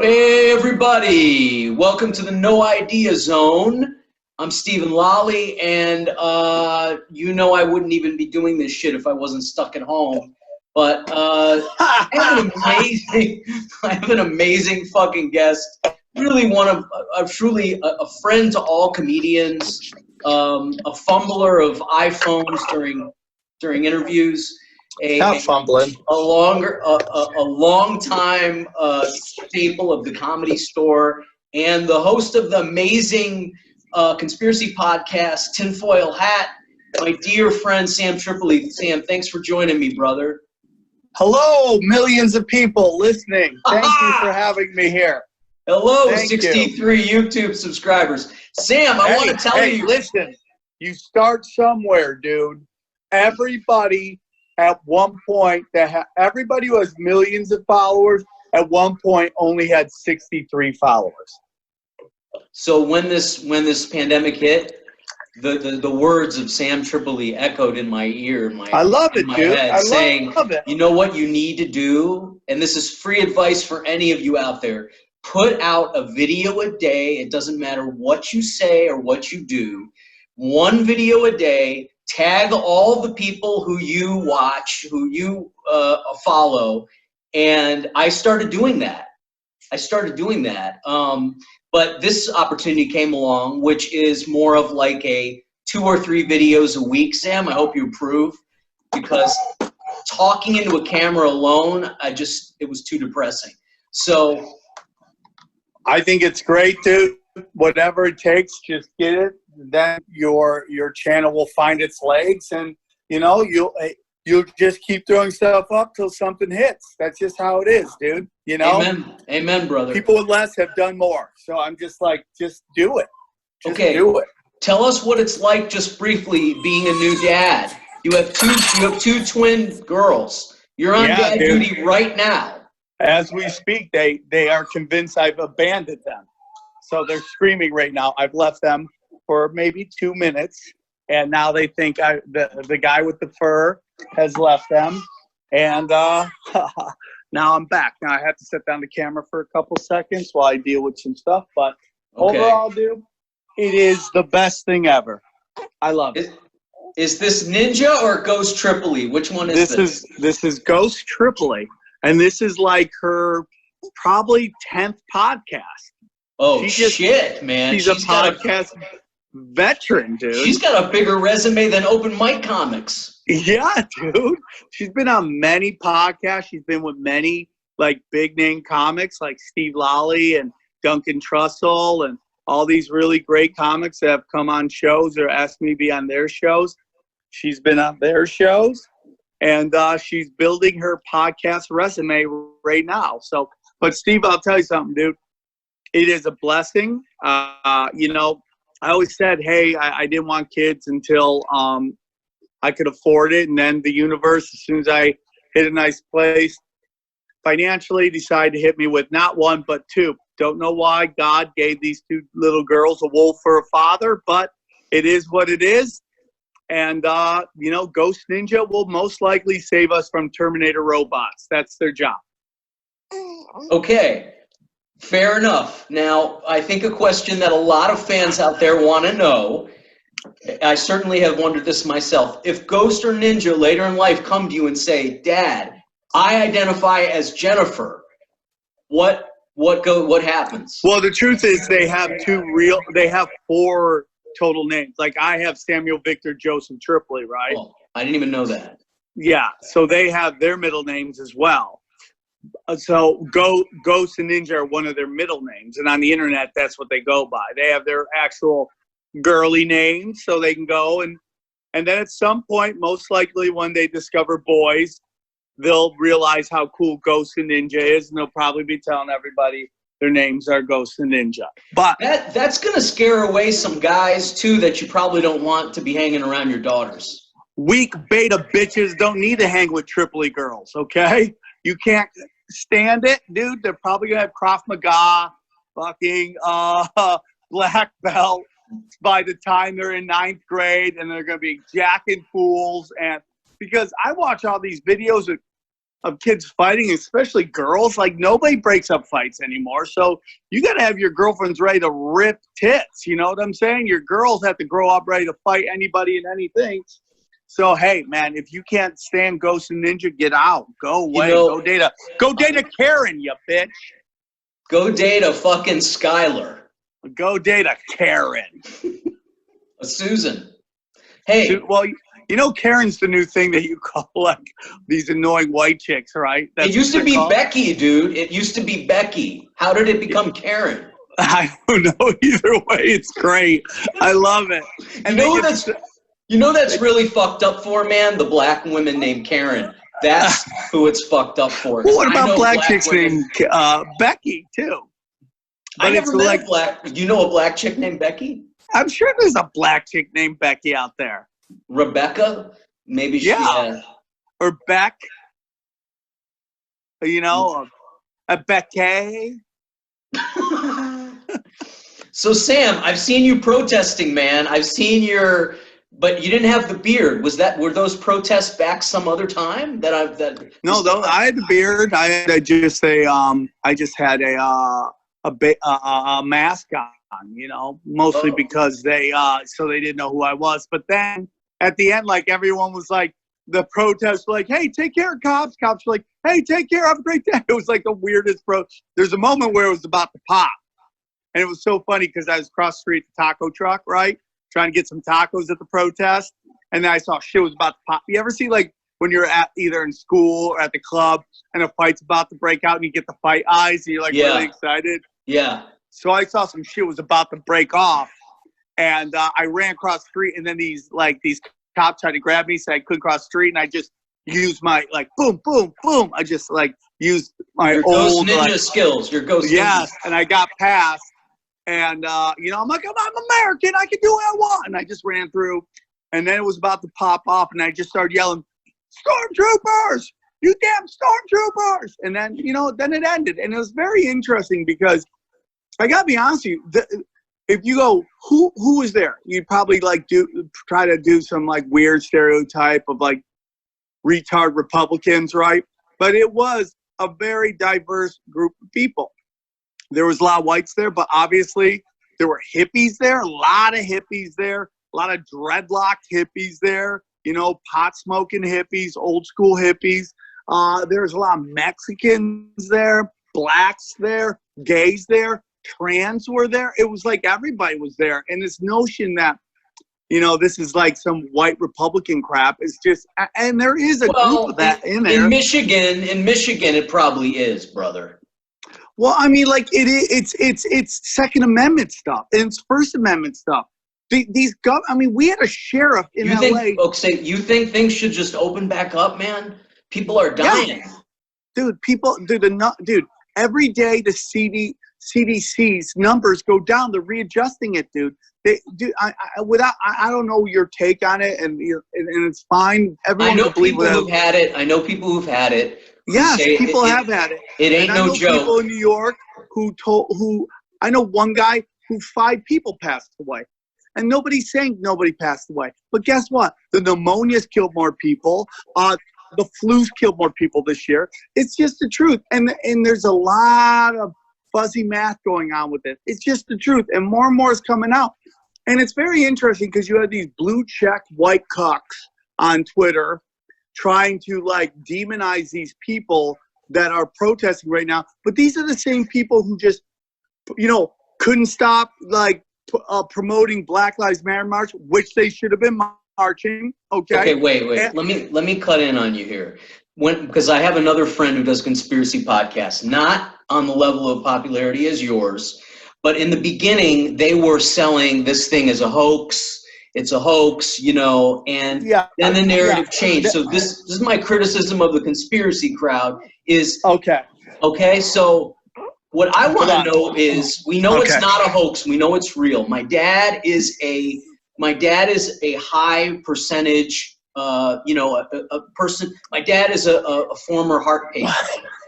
Hey everybody, welcome to the No Idea Zone. I'm Stephen Lolli, and you know I wouldn't even be doing this shit if I wasn't stuck at home. But I have an amazing fucking guest. Really truly a friend to all comedians, a fumbler of iPhones during interviews. Not fumbling. A long time staple of the Comedy Store, and the host of the amazing conspiracy podcast Tinfoil Hat, my dear friend Sam Tripoli. Sam, thanks for joining me, brother. Hello, millions of people listening. Thank you for having me here. Hello, Thank 63 you. YouTube subscribers. Sam, I want to tell you. Listen, you start somewhere, dude. Everybody at one point, everybody who has millions of followers at one point only had 63 followers. So when this pandemic hit, the words of Sam Tripoli echoed in my ear, I love it, dude. head, saying, you know what you need to do? And this is free advice for any of you out there. Put out a video a day. It doesn't matter what you say or what you do. One video a day. Tag all the people who you watch, who you follow. And I started doing that. But this opportunity came along, which is more of like a 2 or 3 videos a week, Sam. I hope you approve, because talking into a camera alone, it was too depressing. So I think it's great, dude. Whatever it takes, just get it. Then your channel will find its legs, and you'll just keep throwing stuff up till something hits. That's just how it is, dude. You know? Amen, brother. People with less have done more. So I'm just like, just do it. Do it. Tell us what it's like, just briefly, being a new dad. You have two twin girls. You're on dad duty right now. As we speak, they are convinced I've abandoned them. So they're screaming right now. I've left them for maybe 2 minutes, and now they think the guy with the fur has left them, and now I'm back. Now I have to set down the camera for a couple seconds while I deal with some stuff, but overall, dude, it is the best thing ever. I love it. Is this Ninja or Ghost Tripoli? Which one is this? This is Ghost Tripoli, and this is like her probably 10th podcast. Oh, shit, man. She's a podcast veteran, dude. She's got a bigger resume than open mic comics. Yeah, dude. She's been on many podcasts. She's been with many like big name comics like Steve Lolli and Duncan Trussell and all these really great comics that have come on shows or asked me to be on their shows. She's been on their shows, and she's building her podcast resume right now. So, but Steve, I'll tell you something, dude. It is a blessing. I always said, hey, I didn't want kids until I could afford it. And then the universe, as soon as I hit a nice place financially, decided to hit me with not 1, but 2. Don't know why God gave these 2 little girls a wolf for a father, but it is what it is. And, Ghost Ninja will most likely save us from Terminator robots. That's their job. Okay. Fair enough. Now, I think a question that a lot of fans out there want to know, I certainly have wondered this myself. If Ghost or Ninja later in life come to you and say, Dad, I identify as Jennifer, what happens? Well, the truth is they have 4 total names. Like I have Samuel Victor Joseph Tripoli, right? Oh, I didn't even know that. Yeah, so they have their middle names as well. So Ghost and Ninja are one of their middle names, and on the internet that's what they go by. They have their actual girly names, so they can go and then at some point, most likely when they discover boys, they'll realize how cool Ghost and Ninja is, and they'll probably be telling everybody their names are Ghost and Ninja. But that's gonna scare away some guys too that you probably don't want to be hanging around your daughters. Weak beta bitches don't need to hang with Tripoli girls, okay? You can't stand it, dude. They're probably gonna have Krav Maga, fucking black belt by the time they're in 9th grade, and they're gonna be jacking fools. And because I watch all these videos of of kids fighting, especially girls. Like, nobody breaks up fights anymore. So you got to have your girlfriends ready to rip tits. You know what I'm saying? Your girls have to grow up ready to fight anybody and anything. So, hey, man, if you can't stand Ghost and Ninja, get out. Go away. Go date a Karen, you bitch. Go date a fucking Skylar. Go date a Karen. A Susan. Hey. Well, you know, Karen's the new thing that you call, like, these annoying white chicks, right? It used to be Becky, dude. It used to be Becky. How did it become Karen? I don't know. Either way, it's great. I love it. And you know that's really fucked up for, man? The black women named Karen. That's who it's fucked up for. Well, what about black chicks named Becky, too? But I never met a black. Do you know a black chick named Becky? I'm sure there's a black chick named Becky out there. Rebecca? Maybe she has. Or Beck. You know, a Becky. So, Sam, I've seen you protesting, man. I've seen but you didn't have the beard. Were those protests back some other time? No, though I had the beard. I just had a mask on, you know, mostly because they didn't know who I was. But then at the end, like, everyone was like, the protests were like, hey, take care, cops. Cops were like, hey, take care, have a great day. It was like the weirdest There's a moment where it was about to pop. And it was so funny because I was across the street at the taco truck, right? Trying to get some tacos at the protest. And then I saw shit was about to pop. You ever see, like, when you're either in school or at the club and a fight's about to break out and you get the fight eyes and you're like really excited? Yeah. So I saw some shit was about to break off. And I ran across the street, and then these cops tried to grab me, so I couldn't cross the street. And I just used my, like, boom, boom, boom. I just, like, used my old Ghost Ninja skills. Your Ghost Ninja. Yes, and I got past. And, you know, I'm like, I'm American. I can do what I want. And I just ran through. And then it was about to pop off. And I just started yelling, stormtroopers! You damn stormtroopers! And then, you know, then it ended. And it was very interesting because I got to be honest with you. If you go, who was there? You'd probably, like, try to do some, like, weird stereotype of, like, retard Republicans, right? But it was a very diverse group of people. There was a lot of whites there, but obviously there were hippies there, a lot of hippies there, a lot of dreadlocked hippies there, you know, pot-smoking hippies, old-school hippies. There was a lot of Mexicans there, blacks there, gays there, trans were there. It was like everybody was there. And this notion that, you know, this is like some white Republican crap is just, and there is a group of that in there. In Michigan, it probably is, brother. Well, I mean, like, it's Second Amendment stuff and it's First Amendment stuff. I mean, we had a sheriff in LA. You think things should just open back up, man? People are dying. Yeah. Dude, every day the CDC's numbers go down. They're readjusting it, dude. I don't know your take on it, and it's fine. Everyone I know people who've had it. I know people who've had it. Yes, people have had it. It ain't no joke. People in New York I know one guy who 5 people passed away. And nobody's saying nobody passed away. But guess what? The pneumonia's killed more people. The flu's killed more people this year. It's just the truth. And there's a lot of fuzzy math going on with it. It's just the truth. And more is coming out. And it's very interesting because you have these blue check white cucks on Twitter trying to, like, demonize these people that are protesting right now. But these are the same people who just, you know, couldn't stop, like, promoting Black Lives Matter march, which they should have been marching. Okay, wait. Let me cut in on you here. Because I have another friend who does conspiracy podcasts, not on the level of popularity as yours, but in the beginning they were selling this thing as a hoax. It's a hoax, you know, and then the narrative changed. So this is my criticism of the conspiracy crowd is okay. So what I want to know is, we know it's not a hoax. We know it's real. My dad is a high percentage, you know, a person. My dad is a former heart patient,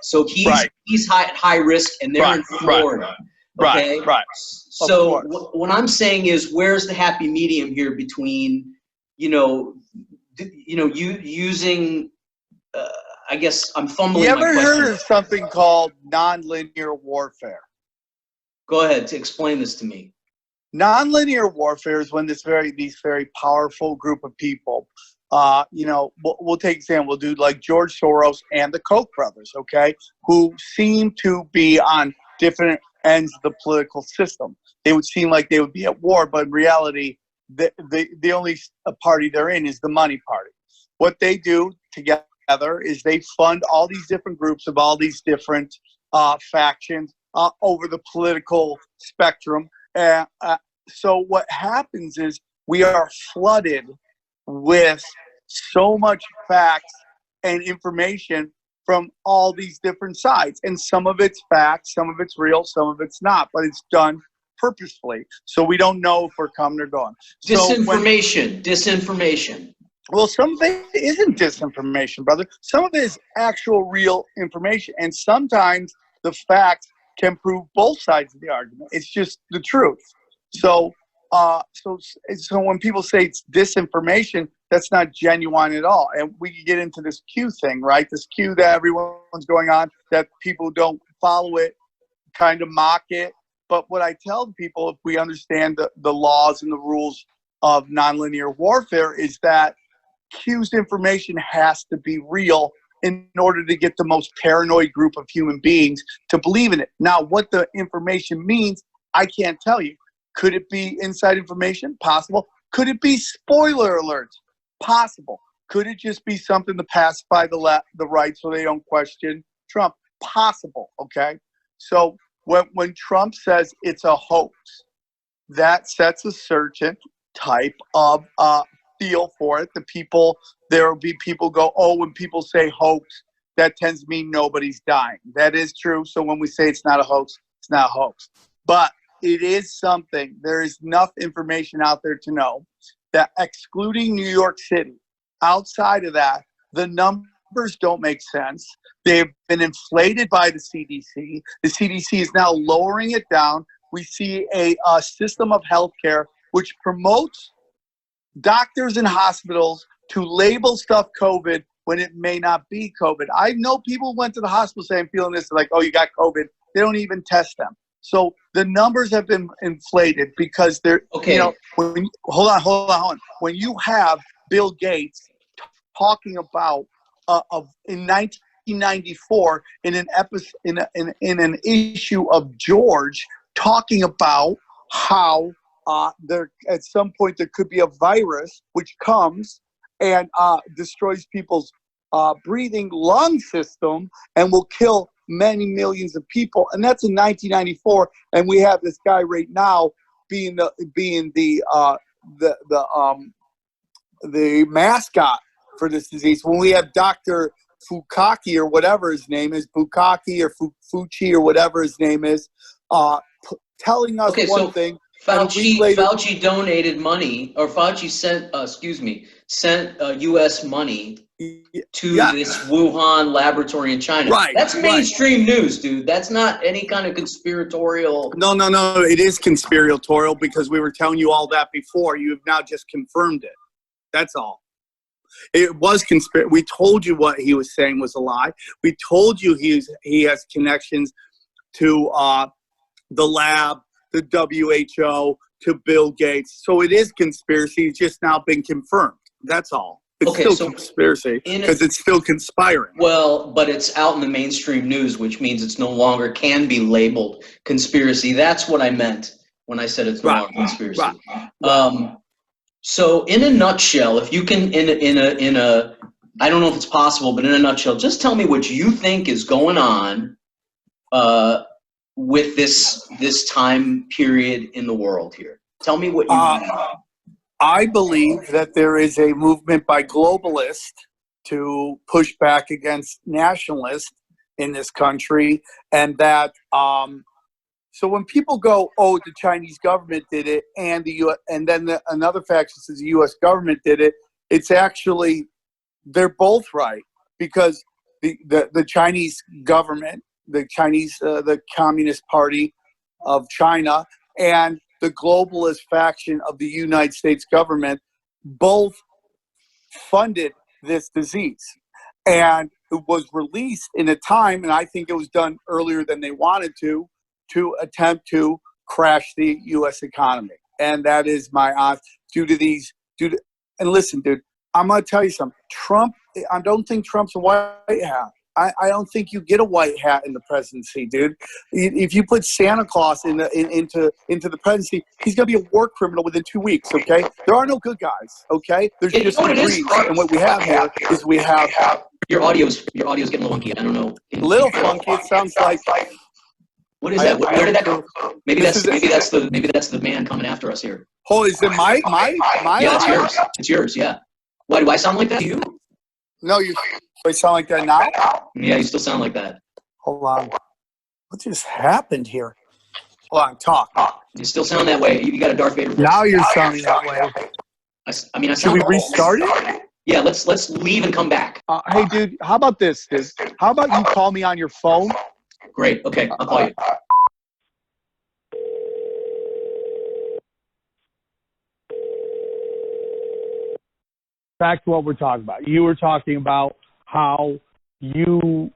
so he's high risk, and they're in Florida. Okay? Right. So what I'm saying is, where's the happy medium here between, you know, you using, I guess I'm fumbling You my ever question. heard of something called nonlinear warfare? Go ahead to explain this to me. Nonlinear warfare is when these very powerful group of people, we'll take example, we'll do like George Soros and the Koch brothers, okay, who seem to be on different ends of the political system. They would seem like they would be at war, but in reality, the only party they're in is the money party. What they do together is they fund all these different groups of all these different factions over the political spectrum. So what happens is we are flooded with so much facts and information from all these different sides. And some of it's facts, some of it's real, some of it's not, but it's done purposefully. So we don't know if we're coming or going. Disinformation. Well, some of it isn't disinformation, brother. Some of it is actual real information. And sometimes the facts can prove both sides of the argument. It's just the truth. So when people say it's disinformation, that's not genuine at all. And we can get into this Q thing, right? This Q that everyone's going on, that people don't follow it, kind of mock it. But what I tell people, if we understand the laws and the rules of nonlinear warfare, is that Q's information has to be real in order to get the most paranoid group of human beings to believe in it. Now, what the information means, I can't tell you. Could it be inside information? Possible. Could it be spoiler alerts? Possible. Could it just be something to pacify the right so they don't question Trump? Possible, okay? So when Trump says it's a hoax, that sets a certain type of feel for it. There will be people go, oh, when people say hoax, that tends to mean nobody's dying. That is true. So when we say it's not a hoax, it's not a hoax. But it is something. There is enough information out there to know that excluding New York City, outside of that, the numbers don't make sense. They've been inflated by the CDC. The CDC is now lowering it down. We see a system of healthcare which promotes doctors and hospitals to label stuff COVID when it may not be COVID. I know people went to the hospital saying, feeling this, like, oh, you got COVID. They don't even test them. So the numbers have been inflated because they're, okay. Hold on. When you have Bill Gates talking about in 1994 in an episode in an issue of George, talking about how there at some point there could be a virus which comes and destroys people's breathing lung system and will kill many millions of people, and that's in 1994. And we have this guy right now being the mascot for this disease. When we have Dr. Fukaki or whatever his name is, Bukaki or Fucci or whatever his name is, telling us one thing. Fauci donated money, or Fauci sent U.S. money to this Wuhan laboratory in China. Right. That's mainstream news, dude. That's not any kind of conspiratorial. No. It is conspiratorial because we were telling you all that before. You have now just confirmed it. That's all. It was we told you what he was saying was a lie. We told you he has connections to the lab, the WHO, to Bill Gates. So it is conspiracy. It's just now been confirmed. That's all. It's still conspiracy because it's still conspiring. Well, but it's out in the mainstream news, which means it's no longer can be labeled conspiracy. That's what I meant when I said it's no longer conspiracy. Right. So in a nutshell, if you can, in a, I don't know if it's possible, but in a nutshell, just tell me what you think is going on with this time period in the world here. Tell me what you think. I believe that there is a movement by globalists to push back against nationalists in this country, and that so when people go, oh, the Chinese government did it, and the U.S., and then another faction says the U.S. government did it, it's actually they're both right, because the Chinese government, the Communist Party of China, and the globalist faction of the United States government both funded this disease. And was released in a time, and I think it was done earlier than they wanted to attempt to crash the U.S. economy. And that is my odds and listen, dude, I'm going to tell you something. Trump, I don't think Trump's a white hat. I don't think you get a white hat in the presidency, dude. If you put Santa Claus into the presidency, he's going to be a war criminal within 2 weeks, okay? There are no good guys, okay? There's just degrees. And what we have here is we have... Your audio's getting a little funky. I don't know. A little funky. It sounds like... What is that? Where did that come from? Maybe that's the man coming after us here. Oh, is it my Yeah, it's yours. It's yours, yeah. Why do I sound like that to you? No, you sound like that now? Yeah, you still sound like that. Hold on. What just happened here? Hold on, talk. You still sound that way. You got a Darth Vader voice. Now you're sounding that way. I Should we restart it? Yeah, let's leave and come back. Hey, dude, how about this, dude? How about you call me on your phone? Great. Okay, I'll call you. Back to what we're talking about. You were talking about how you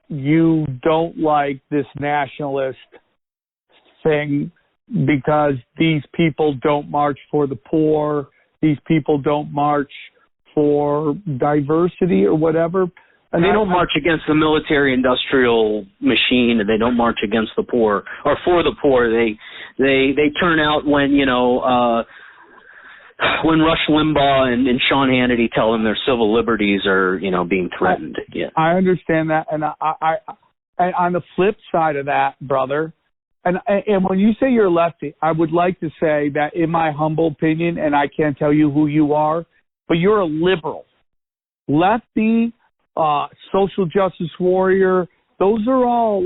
don't like this nationalist thing because these people don't march for the poor. These people don't march for diversity or whatever. And they don't march against the military-industrial machine, and they don't march against the poor or for the poor. They turn out when when Rush Limbaugh and Sean Hannity tell them their civil liberties are being threatened. Yeah, I understand that, and I on the flip side of that, brother, and when you say you're a lefty, I would like to say that in my humble opinion, and I can't tell you who you are, but you're a liberal, lefty. Social justice warrior, those are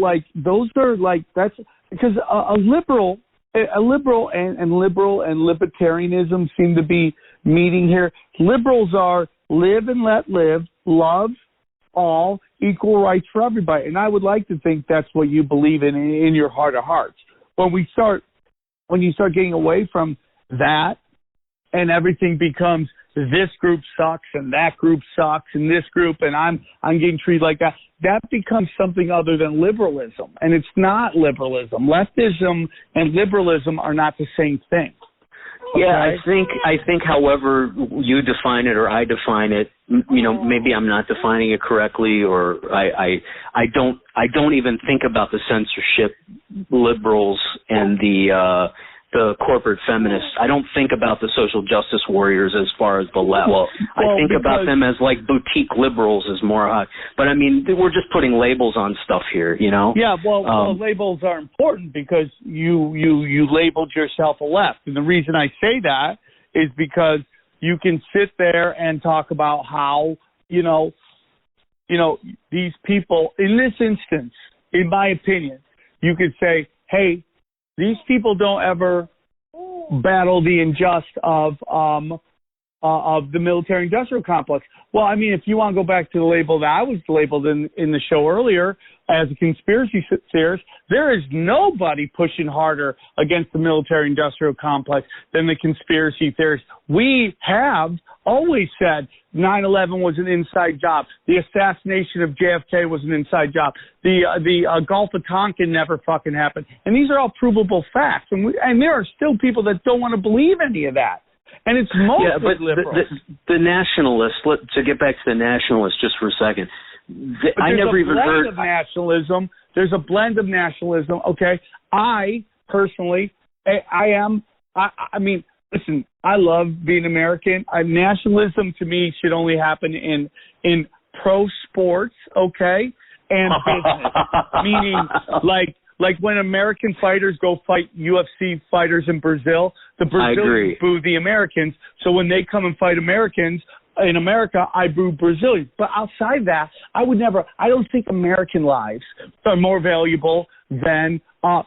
that's because a liberal and libertarianism seem to be meeting here. Liberals are live and let live, love all, equal rights for everybody. And I would like to think that's what you believe in your heart of hearts. When you start getting away from that and everything becomes this group sucks and that group sucks and this group and I'm getting treated like that, that becomes something other than liberalism. And it's not liberalism. Leftism and liberalism are not the same thing. Okay? Yeah, I think however you define it or I define it, maybe I'm not defining it correctly, or I don't even think about the censorship liberals and the corporate feminists. I don't think about the social justice warriors as far as the left. I think about them as like boutique liberals is more. But I mean, we're just putting labels on stuff here, Yeah, well, labels are important because you labeled yourself a left, and the reason I say that is because you can sit there and talk about how these people. In this instance, in my opinion, you could say, hey, these people don't ever battle the unjust of the military-industrial complex. Well, I mean, if you want to go back to the label that I was labeled in the show earlier as a conspiracy theorist, there is nobody pushing harder against the military-industrial complex than the conspiracy theorists. We have always said 9/11 was an inside job. The assassination of JFK was an inside job. The Gulf of Tonkin never fucking happened. And these are all provable facts. And there are still people that don't want to believe any of that. And it's mostly liberals. The nationalists, to get back to the nationalists just for a second, I never even heard of nationalism. There's a blend of nationalism. Okay, I personally, I mean, listen, I love being American. Nationalism to me should only happen in pro sports, okay, and business, meaning like when American fighters go fight UFC fighters in Brazil, the Brazilians boo the Americans. So when they come and fight Americans in America, I boo Brazilians. But outside that, I don't think American lives are more valuable than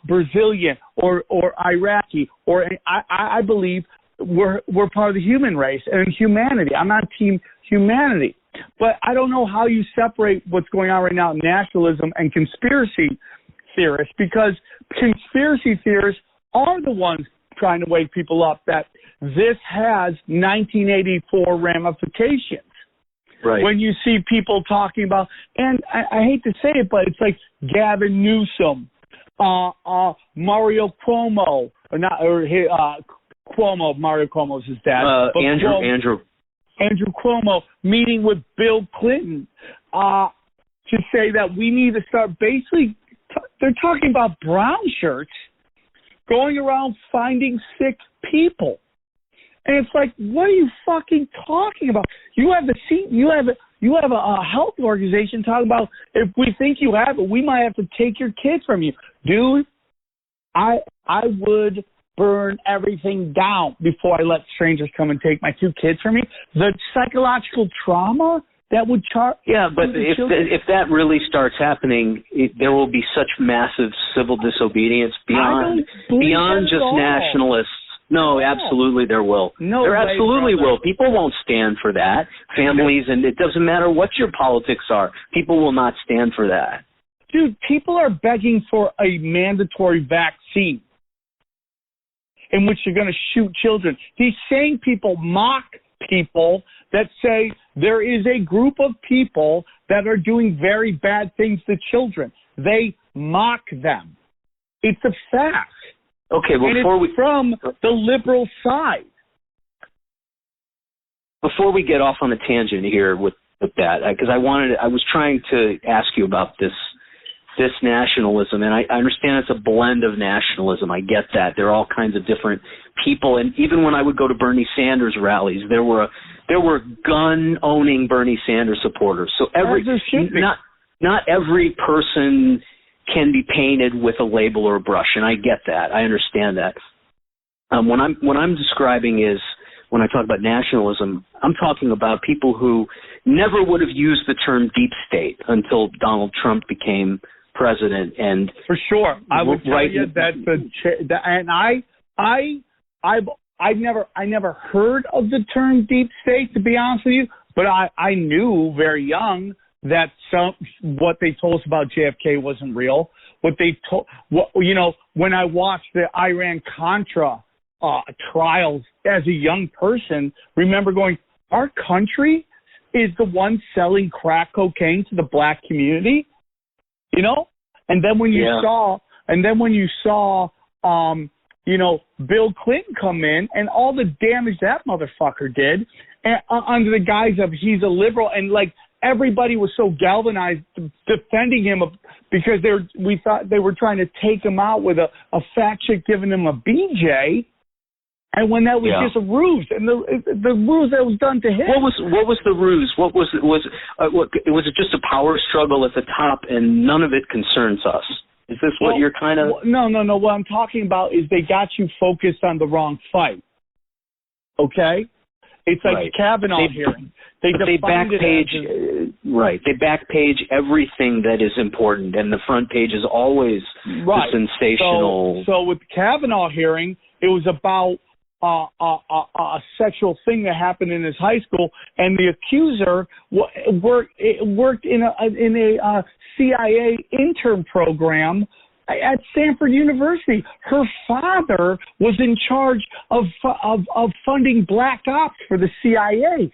Brazilian or Iraqi. Or I believe we're part of the human race and humanity. I'm not team humanity. But I don't know how you separate what's going on right now in nationalism and conspiracy theorists, because conspiracy theorists are the ones trying to wake people up that this has 1984 ramifications. Right. When you see people talking about, and I hate to say it, but it's like Gavin Newsom, Mario Cuomo, Cuomo. Mario Cuomo's his dad. Andrew Cuomo meeting with Bill Clinton to say that we need to start basically. They're talking about brown shirts going around finding sick people. And it's like, what are you fucking talking about? You have a health organization talking about if we think you have it, we might have to take your kids from you. Dude, I would burn everything down before I let strangers come and take my 2 kids from me. The psychological trauma that would Yeah, but if that really starts happening, there will be such massive civil disobedience beyond just nationalists. No, absolutely there will. There absolutely will. People won't stand for that. Families, and it doesn't matter what your politics are. People will not stand for that. Dude, people are begging for a mandatory vaccine in which you're going to shoot children. These same people mock people that say there is a group of people that are doing very bad things to children. They mock them. It's a fact. Okay, well, from the liberal side. Before we get off on a tangent here with that, because I was trying to ask you about this nationalism, and I understand it's a blend of nationalism. I get that. There are all kinds of different people, and even when I would go to Bernie Sanders rallies, there were gun-owning Bernie Sanders supporters. So not every person can be painted with a label or a brush, and I get that. I understand that. What I'm describing is, when I talk about nationalism, I'm talking about people who never would have used the term deep state until Donald Trump became president. And for sure, I would tell you and I never heard of the term deep state, to be honest with you, but I knew very young that what they told us about JFK wasn't real. When I watched the Iran-Contra trials as a young person, remember going, our country is the one selling crack cocaine to the black community, And then when you saw, Bill Clinton come in and all the damage that motherfucker did, under the guise of he's a liberal, and like everybody was so galvanized defending him because we thought they were trying to take him out with a fat chick giving him a BJ. And when that was just a ruse, and the ruse that was done to him. What was the ruse? Was it just a power struggle at the top, and none of it concerns us? Is this what you're kind of? No. What I'm talking about is they got you focused on the wrong fight. Okay, it's like the Kavanaugh hearing. They backpage They backpage everything that is important, and the front page is always the sensational. So with the Kavanaugh hearing, it was about a sexual thing that happened in his high school, and the accuser worked in a CIA intern program at Stanford University. Her father was in charge of funding black ops for the CIA.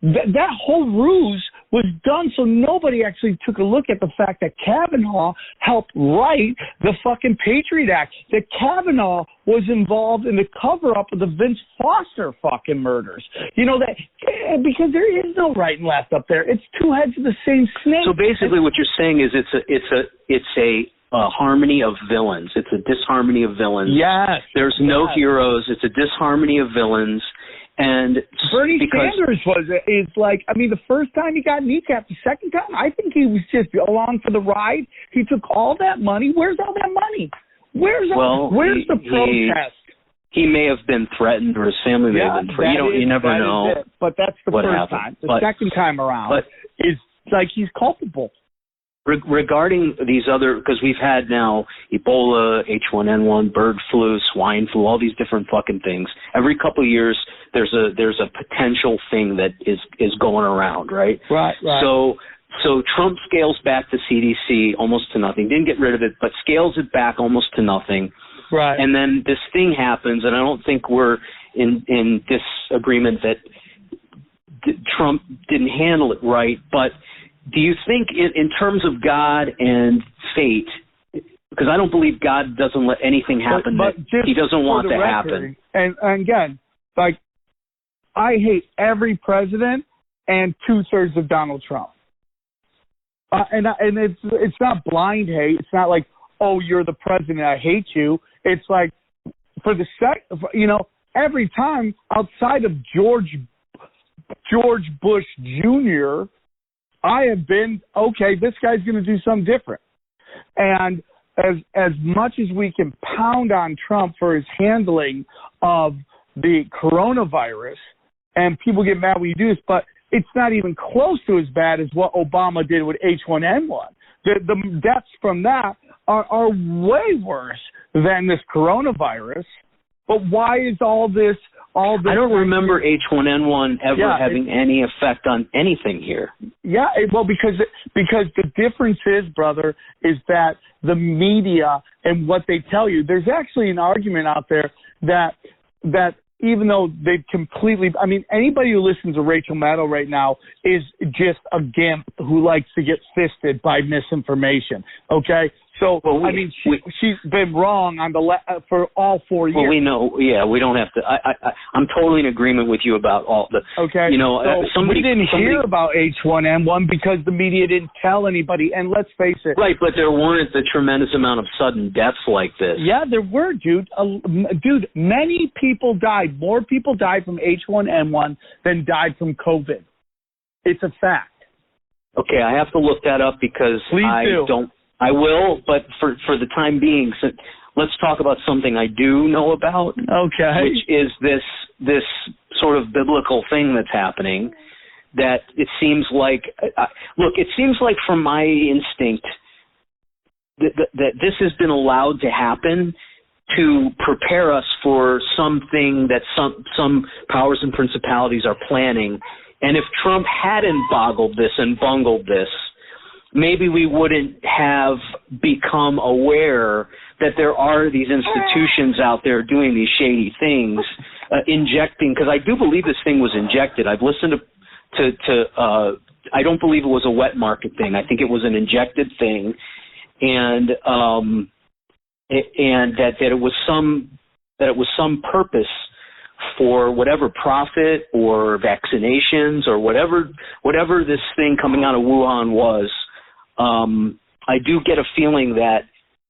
That whole ruse was done so nobody actually took a look at the fact that Kavanaugh helped write the fucking Patriot Act, that Kavanaugh was involved in the cover-up of the Vince Foster fucking murders. Because there is no right and left up there. It's two heads of the same snake. So basically what you're saying is it's a harmony of villains. It's a disharmony of villains. Yes. There's no heroes. It's a disharmony of villains. And Bernie Sanders is like, the first time he got kneecapped, the second time, I think he was just along for the ride. He took all that money. Where's all that money? Where's the protest? He may have been threatened, or his family may have been threatened. You never know. But that's the first time. The second time around is like he's culpable. Regarding these other, because we've had now Ebola, H1N1, bird flu, swine flu, all these different fucking things. Every couple of years, there's a potential thing that is going around, right? Right. So Trump scales back the CDC almost to nothing. Didn't get rid of it, but scales it back almost to nothing. Right. And then this thing happens, and I don't think we're in disagreement that Trump didn't handle it right. But do you think in terms of God and fate, because I don't believe God doesn't let anything happen but that he doesn't want to happen. And again, like, I hate every president and 2/3 of Donald Trump. And it's not blind hate. It's not like, oh, you're the president, I hate you. It's like, every time outside of George Bush Jr., I have been, okay, this guy's going to do something different. And as much as we can pound on Trump for his handling of the coronavirus, and people get mad when you do this, but it's not even close to as bad as what Obama did with H1N1. The deaths from that are way worse than this coronavirus. But why is all this? I don't remember H1N1 ever having any effect on anything here. Yeah, because the difference is, brother, is that the media and what they tell you. There's actually an argument out there that even though they've completely, I mean, anybody who listens to Rachel Maddow right now is just a gimp who likes to get fisted by misinformation. Okay, so she's been wrong on for all 4 years. Well, we know, yeah, we don't have to. I'm totally in agreement with you about all the. Okay, we didn't hear about H1N1 because the media didn't tell anybody. And let's face it, right? But there weren't the tremendous amount of sudden deaths like this. Yeah, there were, dude. Dude, many people died. More people died from H1N1 than died from COVID. It's a fact. Okay, I have to look that up because I will, but for the time being, let's talk about something I do know about. Okay. Which is this sort of biblical thing that's happening. That it seems like, it seems like from my instinct that this has been allowed to happen to prepare us for something that some powers and principalities are planning. And if Trump hadn't boggled this and bungled this, maybe we wouldn't have become aware that there are these institutions out there doing these shady things, injecting, because I do believe this thing was injected. I've listened to I don't believe it was a wet market thing. I think it was an injected thing, and that it was some purpose for whatever profit or vaccinations or whatever this thing coming out of Wuhan was. I do get a feeling that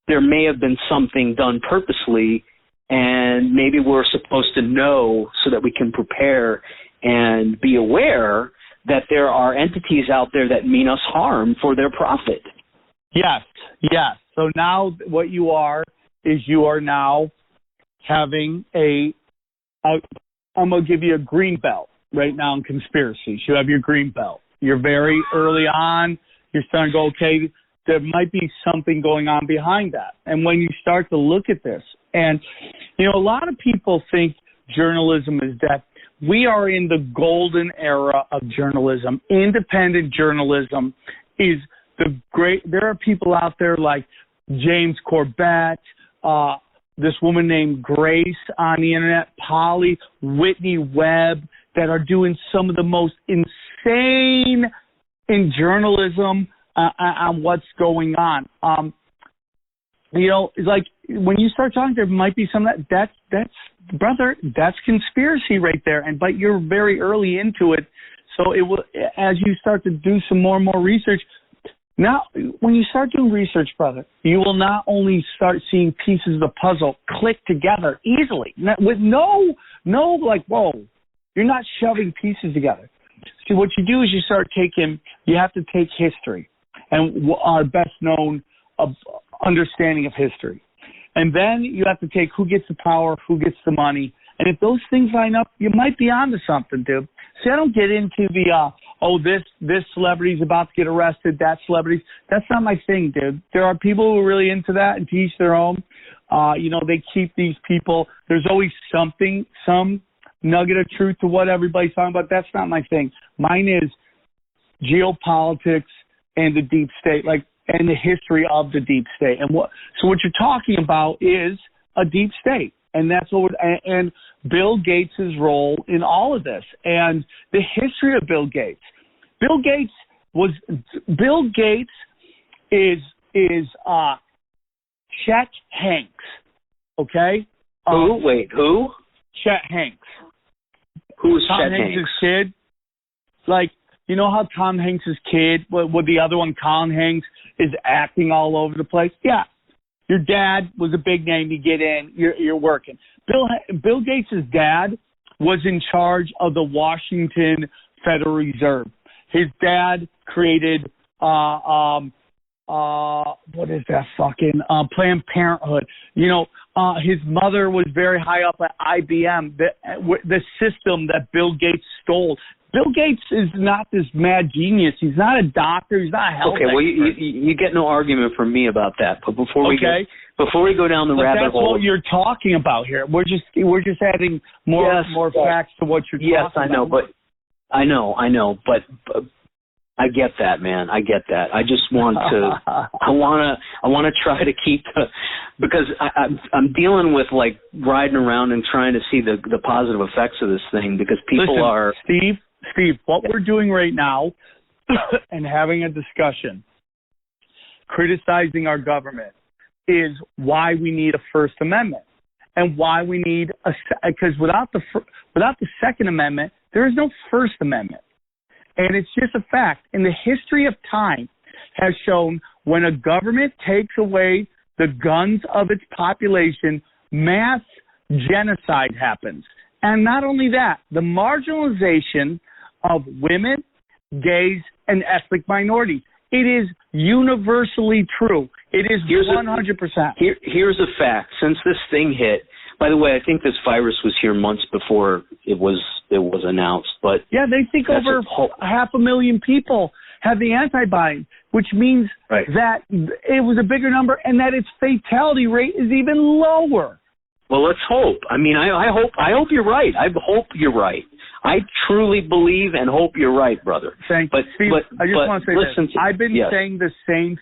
there may have been something done purposely, and maybe we're supposed to know so that we can prepare and be aware that there are entities out there that mean us harm for their profit. Yes. So now what you are now having I'm going to give you a green belt right now in conspiracies. You have your green belt. You're very early on. You're starting to go, okay, there might be something going on behind that. And when you start to look at this, and, a lot of people think journalism is dead. We are in the golden era of journalism. Independent journalism is there are people out there like James Corbett, this woman named Grace on the internet, Polly, Whitney Webb, that are doing some of the most insane in journalism on what's going on. It's like when you start talking, there might be some of that's conspiracy right there. But you're very early into it, so it will, as you start to do some more and more research. Now, when you start doing research, brother, you will not only start seeing pieces of the puzzle click together easily, with no like, whoa, you're not shoving pieces together. See, what you do is you have to take history and our best known understanding of history. And then you have to take who gets the power, who gets the money. And if those things line up, you might be onto something, dude. See, I don't get into the, this celebrity's about to get arrested, that celebrity. That's not my thing, dude. There are people who are really into that and to each their own. They keep these people. There's always some nugget of truth to what everybody's talking about. That's not my thing. Mine is geopolitics and the deep state, and the history of the deep state. So what you're talking about is a deep state. And that's what Bill Gates' role in all of this and the history of Bill Gates. Bill Gates is Chet Hanks, okay? Who? Wait, who? Chet Hanks. Who's Tom Chet Hanks' Hanks? kid? Like, you know how Tom Hanks' kid, with the other one, Colin Hanks, is acting all over the place? Yeah. Your dad was a big name. You get in, you're working. Bill Gates' dad was in charge of the Washington Federal Reserve. His dad created what is that fucking Planned Parenthood? You know, his mother was very high up at IBM. The system that Bill Gates stole. Bill Gates is not this mad genius. He's not a doctor. He's not a health expert. Well, you get no argument from me about that. But before we go down the rabbit hole, that's what you're talking about here. We're just adding more facts to what you're talking about. Yes, I know, but I get that, man. I get that. I just want to. I want to try to keep because I'm dealing with like riding around and trying to see the positive effects of this thing because people are. Steve, what we're doing right now and having a discussion, criticizing our government, is why we need a First Amendment and why we need because without the Second Amendment, there is no First Amendment. And it's just a fact. And the history of time has shown when a government takes away the guns of its population, mass genocide happens. And not only that, the marginalization of women, gays, and ethnic minorities. It is universally true. It is 100%. Here's a fact. Since this thing hit, by the way, I think this virus was here months before it was announced. But yeah, they think over 500,000 people have the antibodies, which means that it was a bigger number and that its fatality rate is even lower. Well, let's hope. I mean, I hope you're right. I hope you're right. I truly believe and hope you're right, brother. Thank you. Steve, I just want to say this. I've been saying the same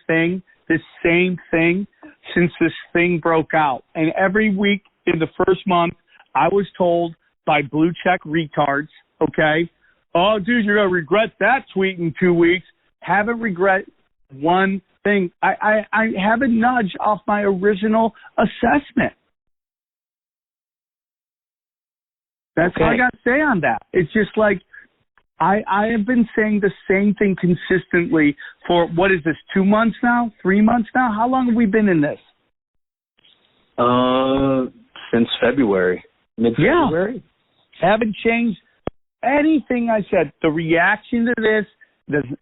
thing since this thing broke out. And every week in the first month, I was told by blue check retards, okay, oh, dude, you're going to regret that tweet in 2 weeks. Haven't regret one thing. I haven't nudged off my original assessment. That's all I got to say on that. It's just like I have been saying the same thing consistently for, what is this, 2 months now? 3 months now? How long have we been in this? Since February. Mid-February. Yeah. Haven't changed anything I said. The reaction to this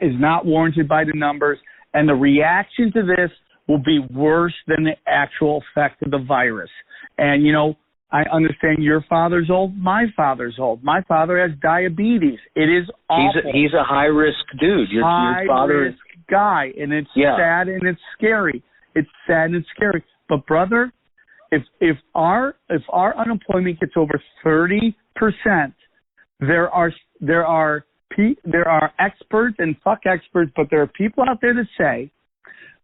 is not warranted by the numbers, and the reaction to this will be worse than the actual effect of the virus. And, you know, I understand your father's old. My father's old. My father has diabetes. It is awful. He's a high risk dude. Your father risk guy, and it's sad and it's scary. It's sad and it's scary. But brother, if our unemployment gets over 30%, there are experts and fuck experts, but there are people out there that say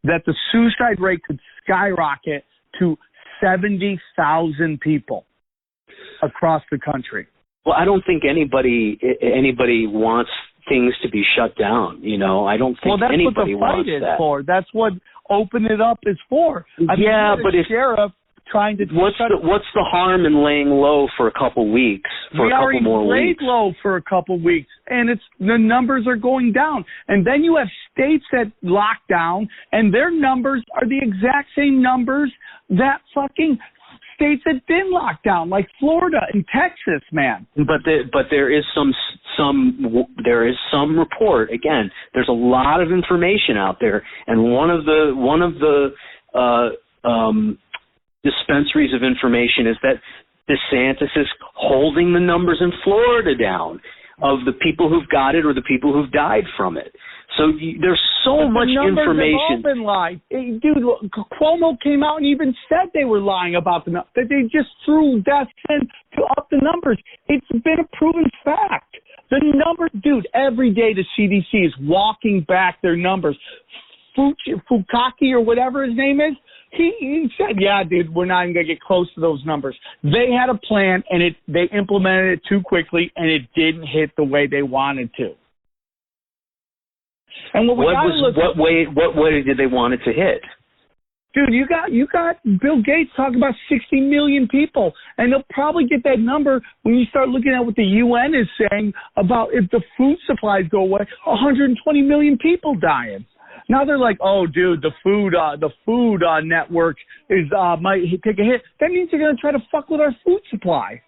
that the suicide rate could skyrocket to 70,000 people across the country. Well, I don't think anybody wants things to be shut down. You know, I don't think anybody wants that. That's what the fight is for. That's what Open It Up is for. But if sheriff trying to what's the harm in laying low for a couple weeks, for a couple more weeks? We already laid low for a couple weeks, and the numbers are going down. And then you have states that lock down, and their numbers are the exact same numbers that fucking states that didn't lock down, like Florida and Texas, man. But there is some report. Again, there's a lot of information out there, and one of the dispensaries of information is that DeSantis is holding the numbers in Florida down of the people who've got it or the people who've died from it. So there's so much information. Have all been lied. Dude, Cuomo came out and even said they were lying about that they just threw deaths in to up the numbers. It's been a proven fact. The numbers, dude, every day the CDC is walking back their numbers. Fukaki or whatever his name is, He said, yeah, dude, we're not even going to get close to those numbers. They had a plan, and they implemented it too quickly, and it didn't hit the way they wanted to. And what way did they want it to hit? Dude, you got Bill Gates talking about 60 million people, and they'll probably get that number when you start looking at what the UN is saying about if the food supplies go away, 120 million people dying. Now they're like, oh, dude, the food network might take a hit. That means they're going to try to fuck with our food supply.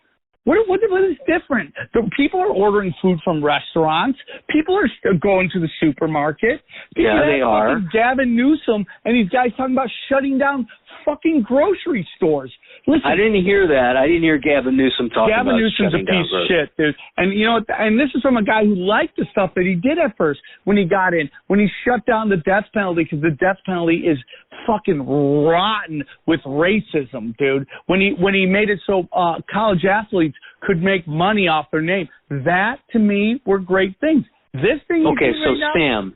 What is different? The people are ordering food from restaurants. People are going to the supermarket. They are. Gavin Newsom and these guys talking about shutting down fucking grocery stores. Listen, I didn't hear that. I didn't hear Gavin Newsom talking about Gavin Newsom's a piece of shit, dude. And you know, and this is from a guy who liked the stuff that he did at first when he got in, when he shut down the death penalty, because the death penalty is fucking rotten with racism, dude. When he made it so college athletes could make money off their name, that to me were great things. This thing. Okay, so right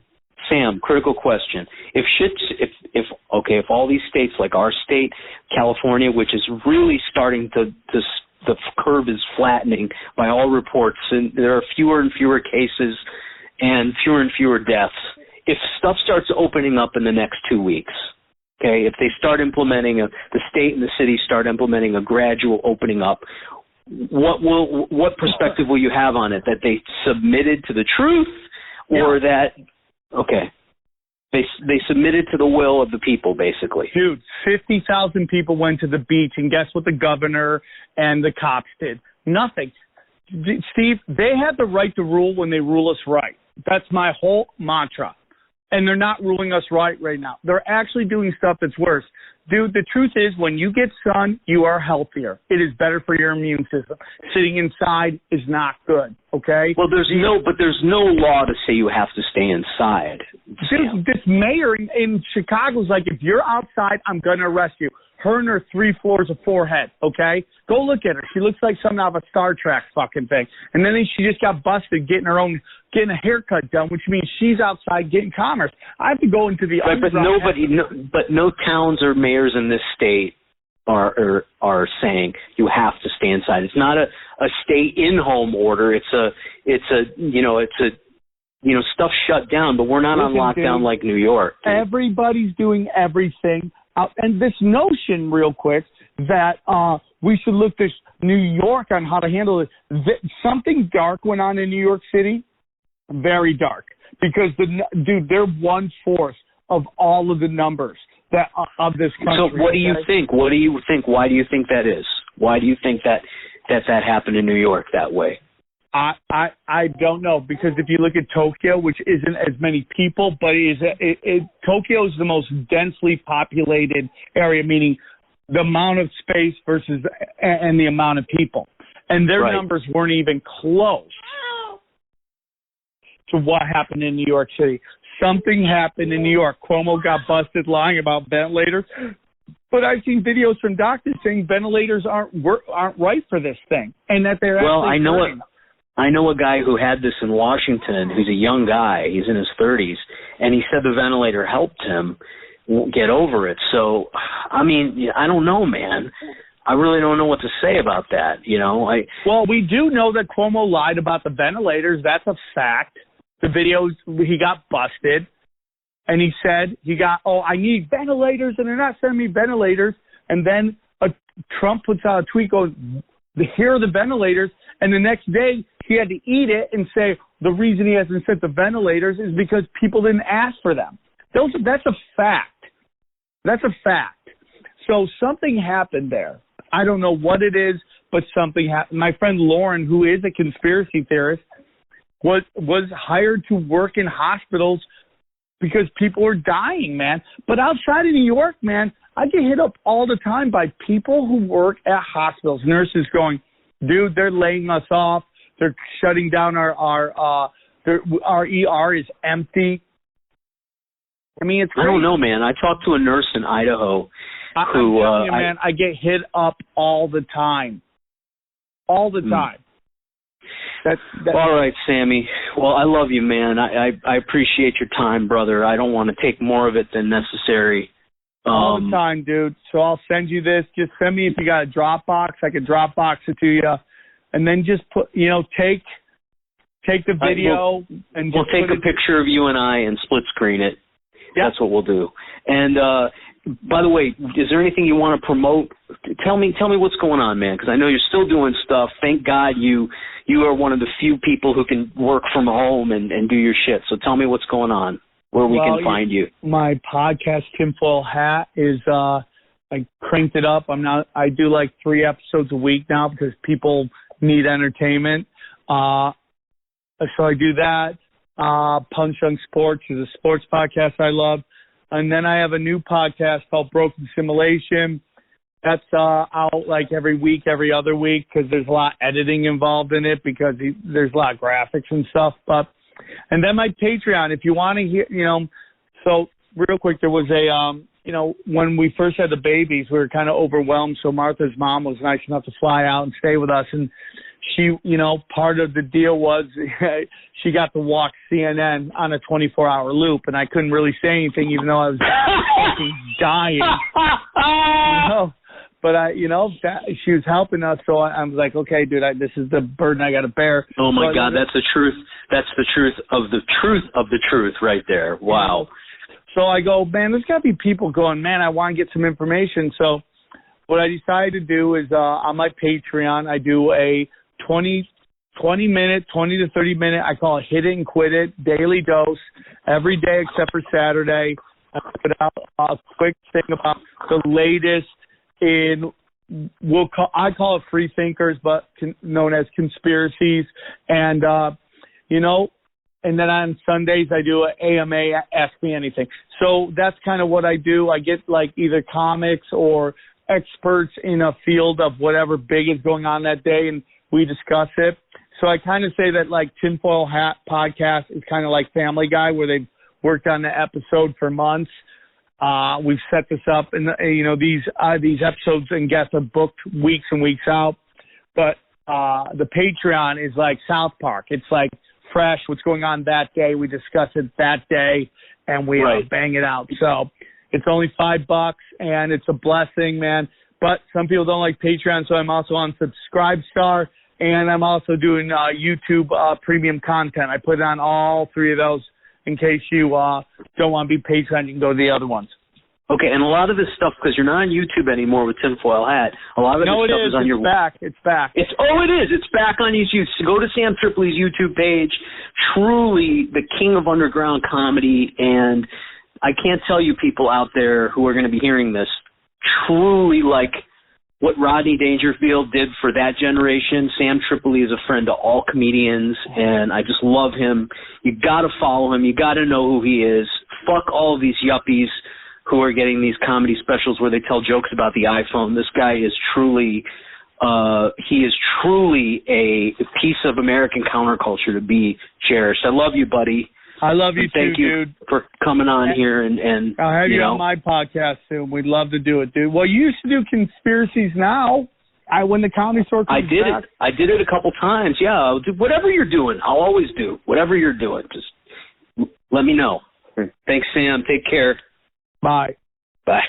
Sam, critical question. If all these states like our state, California, which is really starting to the curve is flattening by all reports, and there are fewer and fewer cases and fewer deaths. If stuff starts opening up in the next 2 weeks, okay, if they start implementing the state and the city start implementing a gradual opening up, what perspective will you have on it? That they submitted to the truth, or that they submitted to the will of the people, basically? Dude, 50,000 people went to the beach, and guess what the governor and the cops did? Nothing. Steve, they have the right to rule when they rule us right. That's my whole mantra. And they're not ruling us right now. They're actually doing stuff that's worse. Dude, the truth is, when you get sun, you are healthier. It is better for your immune system. Sitting inside is not good, okay? Well, there's no law to say you have to stay inside. This mayor in Chicago is like, if you're outside, I'm going to arrest you. Her and her 3 floors of forehead, okay? Go look at her. She looks like something out of a Star Trek fucking thing. And then she just got busted getting a haircut done, which means she's outside getting commerce. I have to go into the but no towns or mayors in this state are saying you have to stay inside. It's not a stay in home order. It's a stuff shut down, but we're not on lockdown like New York. Dude. Everybody's doing everything. And this notion, real quick, that we should look to New York on how to handle it. Something dark went on in New York City, very dark, because they're 1/4 of all of the numbers of this country. So what do you think? What do you think? Why do you think that is? Why do you think that happened in New York that way? I don't know, because if you look at Tokyo, which isn't as many people, but Tokyo is the most densely populated area, meaning the amount of space versus and the amount of people, and their numbers weren't even close to what happened in New York City. Something happened in New York. Cuomo got busted lying about ventilators, but I've seen videos from doctors saying ventilators aren't right for this thing, and that they're I know a guy who had this in Washington who's a young guy. He's in his 30s, and he said the ventilator helped him get over it. So, I mean, I don't know, man. I really don't know what to say about that, Well, we do know that Cuomo lied about the ventilators. That's a fact. The videos, he got busted, and he said I need ventilators, and they're not sending me ventilators. And then Trump puts out a tweet going, here are the ventilators, and the next day he had to eat it and say the reason he hasn't sent the ventilators is because people didn't ask for them. That's a fact. That's a fact. So something happened there. I don't know what it is, but something happened. My friend Lauren, who is a conspiracy theorist, was hired to work in hospitals because people are dying, man. But outside of New York, man, I get hit up all the time by people who work at hospitals, nurses going, dude, they're laying us off. They're shutting down our ER is empty. I mean, it's crazy. I don't know, man. I talked to a nurse in Idaho I'm telling you, man, I get hit up all the time. All the time. That's all right, Sammy. Well, I love you, man. I appreciate your time, brother. I don't want to take more of it than necessary. All the time, dude. So I'll send you this. Just send me if you got a Dropbox. I can Dropbox it to you, and then just put, take the video and we'll take a picture of you and I and split screen it. Yep. That's what we'll do. And by the way, is there anything you want to promote? Tell me what's going on, man, because I know you're still doing stuff. Thank God you are one of the few people who can work from home and do your shit. So tell me what's going on, where we can find you. My podcast, Tinfoil Hat, is I cranked it up. I do like 3 episodes a week now because people need entertainment. So I do that. Punch on Sports is a sports podcast I love. And then I have a new podcast called Broken Simulation. That's out like every week, every other week, because there's a lot of editing involved in it because there's a lot of graphics and stuff. And then my Patreon, if you want to hear, so real quick, there was when we first had the babies, we were kind of overwhelmed. So Martha's mom was nice enough to fly out and stay with us. And she, part of the deal was she got to watch CNN on a 24-hour loop. And I couldn't really say anything, even though I was fucking dying. But she was helping us. So I was like, okay, dude, this is the burden I got to bear. Oh my God. That's the truth. That's the truth of the truth right there. Wow. So I go, man, there's got to be people going, man, I want to get some information. So what I decided to do is on my Patreon, I do a 20 to 30 minute, I call it Hit It and Quit It, daily dose, every day except for Saturday. I put out a quick thing about the latest in, I call it free thinkers, but known as conspiracies. And, and then on Sundays, I do an AMA, Ask Me Anything. So that's kind of what I do. I get like either comics or experts in a field of whatever big is going on that day, and we discuss it. So I kind of say that like Tinfoil Hat podcast is kind of like Family Guy, where they've worked on the episode for months. We've set this up, and these episodes and guests are booked weeks and weeks out. But the Patreon is like South Park. It's like fresh, what's going on that day. We discuss it that day, and we bang it out. So it's only $5, and it's a blessing, man. But some people don't like Patreon, so I'm also on Subscribestar, and I'm also doing YouTube premium content. I put on all 3 of those. In case you don't want to be Patreon, you can go to the other ones. Okay, and a lot of this stuff, because you're not on YouTube anymore with Tinfoil Hat, a lot of this stuff is on your... It's back. It is. It's back on YouTube. So go to Sam Tripoli's YouTube page. Truly the king of underground comedy, and I can't tell you people out there who are going to be hearing this, truly like what Rodney Dangerfield did for that generation. Sam Tripoli is a friend to all comedians, and I just love him. You got to follow him. You got to know who he is. Fuck all of these yuppies who are getting these comedy specials where they tell jokes about the iPhone. This guy is truly, a piece of American counterculture to be cherished. I love you, buddy. I love you too, dude. For coming on here and I'll have you on my podcast soon. We'd love to do it, dude. Well, you used to do Conspiracies Now. When the Comedy Store comes back. I did it a couple times. Yeah, I'll do whatever you're doing. I'll always do whatever you're doing. Just let me know. Thanks, Sam. Take care. Bye. Bye.